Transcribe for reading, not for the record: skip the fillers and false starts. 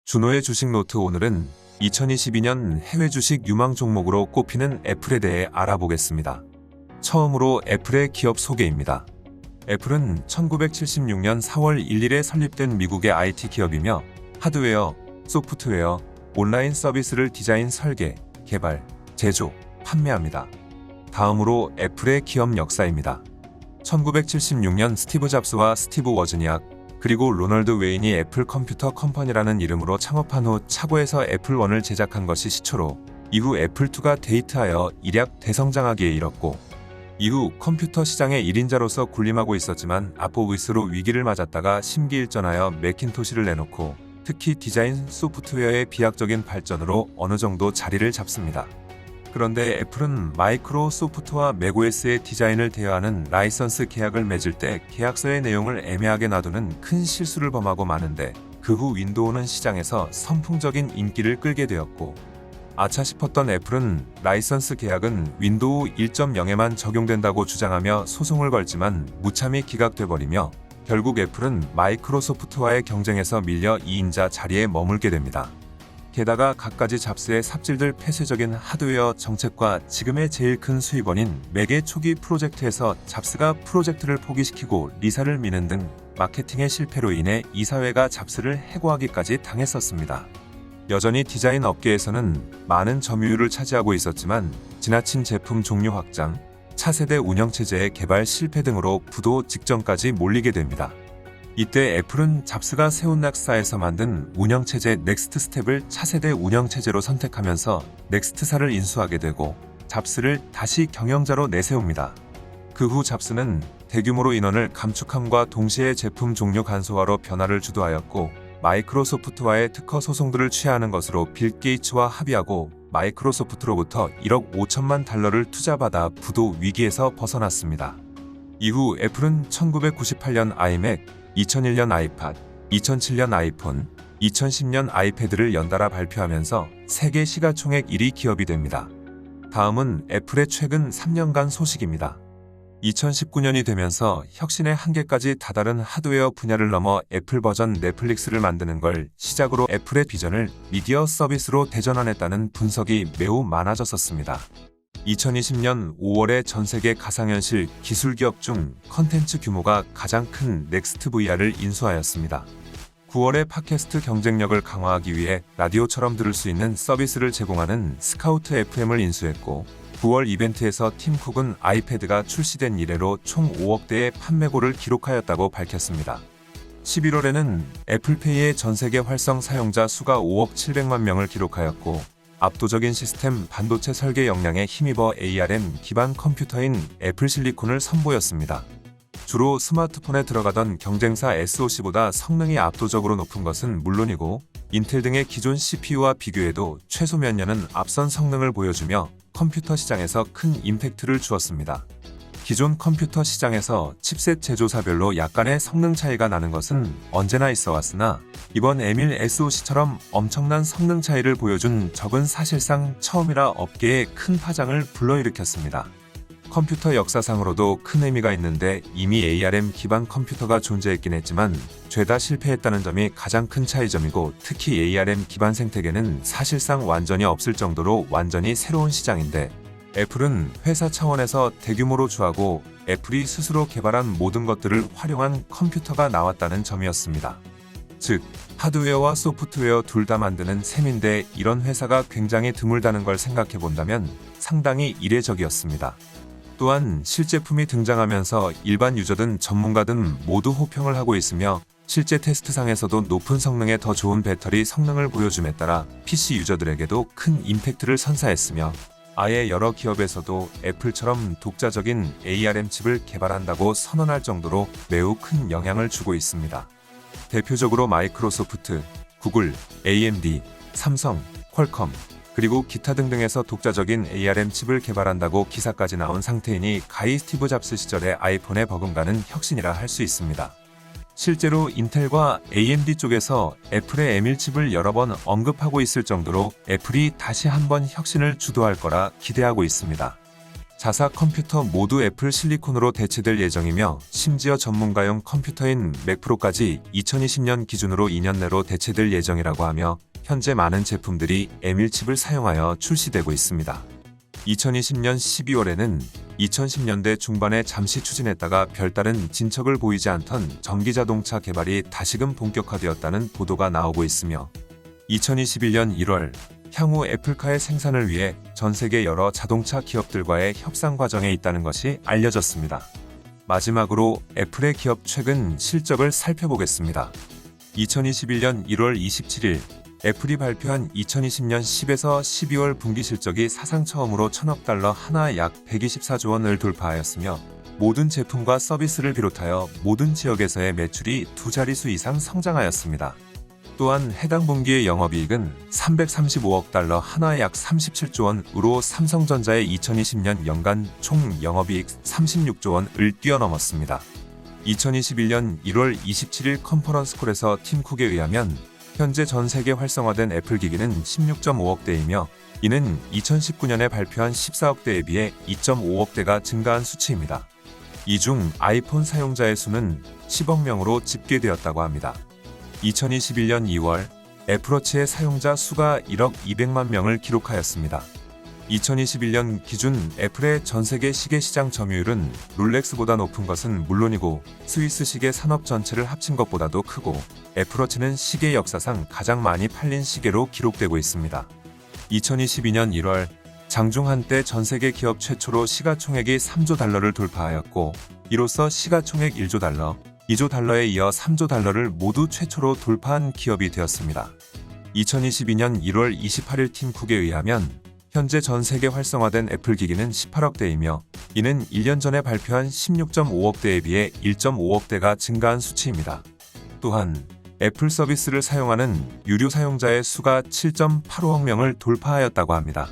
준호의 주식 노트. 오늘은 2022년 해외 주식 유망 종목으로 꼽히는 애플에 대해 알아보겠습니다. 처음으로 애플의 기업 소개입니다. 애플은 1976년 4월 1일에 설립된 미국의 IT 기업이며 하드웨어, 소프트웨어, 온라인 서비스를 디자인, 설계, 개발, 제조, 판매합니다. 다음으로 애플의 기업 역사입니다. 1976년 스티브 잡스와 스티브 워즈니악 그리고 로널드 웨인이 애플 컴퓨터 컴퍼니라는 이름으로 창업한 후 차고에서 애플1을 제작한 것이 시초로 이후 애플2가 데이트하여 일약 대성장하기에 이뤘고, 이후 컴퓨터 시장의 1인자로서 군림하고 있었지만 아포위스로 위기를 맞았다가 심기일전하여 매킨토시를 내놓고 특히 디자인 소프트웨어의 비약적인 발전으로 어느 정도 자리를 잡습니다. 그런데 애플은 마이크로소프트와 맥OS의 디자인을 대여하는 라이선스 계약을 맺을 때 계약서의 내용을 애매하게 놔두는 큰 실수를 범하고 마는데, 그 후 윈도우는 시장에서 선풍적인 인기를 끌게 되었고, 아차 싶었던 애플은 라이선스 계약은 윈도우 1.0에만 적용된다고 주장하며 소송을 걸지만 무참히 기각돼버리며 결국 애플은 마이크로소프트와의 경쟁에서 밀려 2인자 자리에 머물게 됩니다. 게다가 갖가지 잡스의 삽질들, 폐쇄적인 하드웨어 정책과 지금의 제일 큰 수입원인 맥의 초기 프로젝트에서 잡스가 프로젝트를 포기시키고 리사를 미는 등 마케팅의 실패로 인해 이사회가 잡스를 해고하기까지 당했었습니다. 여전히 디자인 업계에서는 많은 점유율을 차지하고 있었지만 지나친 제품 종류 확장, 차세대 운영체제의 개발 실패 등으로 부도 직전까지 몰리게 됩니다. 이때 애플은 잡스가 세운 넥사에서 만든 운영체제 넥스트 스텝을 차세대 운영체제로 선택하면서 넥스트사를 인수하게 되고 잡스를 다시 경영자로 내세웁니다. 그 후 잡스는 대규모로 인원을 감축함과 동시에 제품 종류 간소화로 변화를 주도하였고, 마이크로소프트와의 특허 소송들을 취하는 것으로 빌 게이츠와 합의하고 마이크로소프트로부터 1억 5천만 달러를 투자받아 부도 위기에서 벗어났습니다. 이후 애플은 1998년 아이맥, 2001년 아이팟, 2007년 아이폰, 2010년 아이패드를 연달아 발표하면서 세계 시가총액 1위 기업이 됩니다. 다음은 애플의 최근 3년간 소식입니다. 2019년이 되면서 혁신의 한계까지 다다른 하드웨어 분야를 넘어 애플 버전 넷플릭스를 만드는 걸 시작으로 애플의 비전을 미디어 서비스로 대전환했다는 분석이 매우 많아졌었습니다. 2020년 5월에 전세계 가상현실 기술 기업 중 컨텐츠 규모가 가장 큰 넥스트 VR을 인수하였습니다. 9월에 팟캐스트 경쟁력을 강화하기 위해 라디오처럼 들을 수 있는 서비스를 제공하는 스카우트 FM을 인수했고, 9월 이벤트에서 팀 쿡은 아이패드가 출시된 이래로 총 5억 대의 판매고를 기록하였다고 밝혔습니다. 11월에는 애플페이의 전세계 활성 사용자 수가 5억 700만 명을 기록하였고, 압도적인 시스템 반도체 설계 역량에 힘입어 ARM 기반 컴퓨터인 애플 실리콘을 선보였습니다. 주로 스마트폰에 들어가던 경쟁사 SoC보다 성능이 압도적으로 높은 것은 물론이고, 인텔 등의 기존 CPU와 비교해도 최소 몇 년은 앞선 성능을 보여주며 컴퓨터 시장에서 큰 임팩트를 주었습니다. 기존 컴퓨터 시장에서 칩셋 제조사별로 약간의 성능 차이가 나는 것은 언제나 있어 왔으나, 이번 M1 SoC처럼 엄청난 성능 차이를 보여준 적은 사실상 처음이라 업계에 큰 파장을 불러일으켰습니다. 컴퓨터 역사상으로도 큰 의미가 있는데 이미 ARM 기반 컴퓨터가 존재했긴 했지만 죄다 실패했다는 점이 가장 큰 차이점이고, 특히 ARM 기반 생태계는 사실상 완전히 없을 정도로 완전히 새로운 시장인데, 애플은 회사 차원에서 대규모로 주하고 애플이 스스로 개발한 모든 것들을 활용한 컴퓨터가 나왔다는 점이었습니다. 즉, 하드웨어와 소프트웨어 둘 다 만드는 셈인데 이런 회사가 굉장히 드물다는 걸 생각해 본다면 상당히 이례적이었습니다. 또한 실제품이 등장하면서 일반 유저든 전문가든 모두 호평을 하고 있으며, 실제 테스트상에서도 높은 성능에 더 좋은 배터리 성능을 보여줌에 따라 PC 유저들에게도 큰 임팩트를 선사했으며, 아예 여러 기업에서도 애플처럼 독자적인 ARM 칩을 개발한다고 선언할 정도로 매우 큰 영향을 주고 있습니다. 대표적으로 마이크로소프트, 구글, AMD, 삼성, 퀄컴, 그리고 기타 등등에서 독자적인 ARM 칩을 개발한다고 기사까지 나온 상태이니 가히 스티브 잡스 시절의 아이폰에 버금가는 혁신이라 할 수 있습니다. 실제로 인텔과 AMD 쪽에서 애플의 M1 칩을 여러 번 언급하고 있을 정도로 애플이 다시 한번 혁신을 주도할 거라 기대하고 있습니다. 자사 컴퓨터 모두 애플 실리콘으로 대체될 예정이며 심지어 전문가용 컴퓨터인 맥프로까지 2020년 기준으로 2년 내로 대체될 예정이라고 하며 현재 많은 제품들이 M1 칩을 사용하여 출시되고 있습니다. 2020년 12월에는 2010년대 중반에 잠시 추진했다가 별다른 진척을 보이지 않던 전기자동차 개발이 다시금 본격화되었다는 보도가 나오고 있으며 2021년 1월 향후 애플카의 생산을 위해 전 세계 여러 자동차 기업들과의 협상 과정에 있다는 것이 알려졌습니다. 마지막으로 애플의 기업 최근 실적을 살펴보겠습니다. 2021년 1월 27일 애플이 발표한 2020년 10에서 12월 분기 실적이 사상 처음으로 1000억 달러 하나 약 124조 원을 돌파하였으며 모든 제품과 서비스를 비롯하여 모든 지역에서의 매출이 두 자릿수 이상 성장하였습니다. 또한 해당 분기의 영업이익은 335억 달러 하나 약 37조 원으로 삼성전자의 2020년 연간 총 영업이익 36조 원을 뛰어넘었습니다. 2021년 1월 27일 컨퍼런스콜에서 팀 쿡에 의하면 현재 전 세계 활성화된 애플 기기는 16.5억 대이며 이는 2019년에 발표한 14억 대에 비해 2.5억 대가 증가한 수치입니다. 이 중 아이폰 사용자의 수는 10억 명으로 집계되었다고 합니다. 2021년 2월 애플워치의 사용자 수가 1억 200만 명을 기록하였습니다. 2021년 기준 애플의 전세계 시계 시장 점유율은 롤렉스보다 높은 것은 물론이고 스위스 시계 산업 전체를 합친 것보다도 크고 애플워치는 시계 역사상 가장 많이 팔린 시계로 기록되고 있습니다. 2022년 1월 장중 한때 전세계 기업 최초로 시가총액이 3조 달러를 돌파하였고 이로써 시가총액 1조 달러, 2조 달러에 이어 3조 달러를 모두 최초로 돌파한 기업이 되었습니다. 2022년 1월 28일 팀 쿡에 의하면 현재 전 세계 활성화된 애플 기기는 18억 대이며 이는 1년 전에 발표한 16.5억 대에 비해 1.5억 대가 증가한 수치입니다. 또한 애플 서비스를 사용하는 유료 사용자의 수가 7.85억 명을 돌파하였다고 합니다.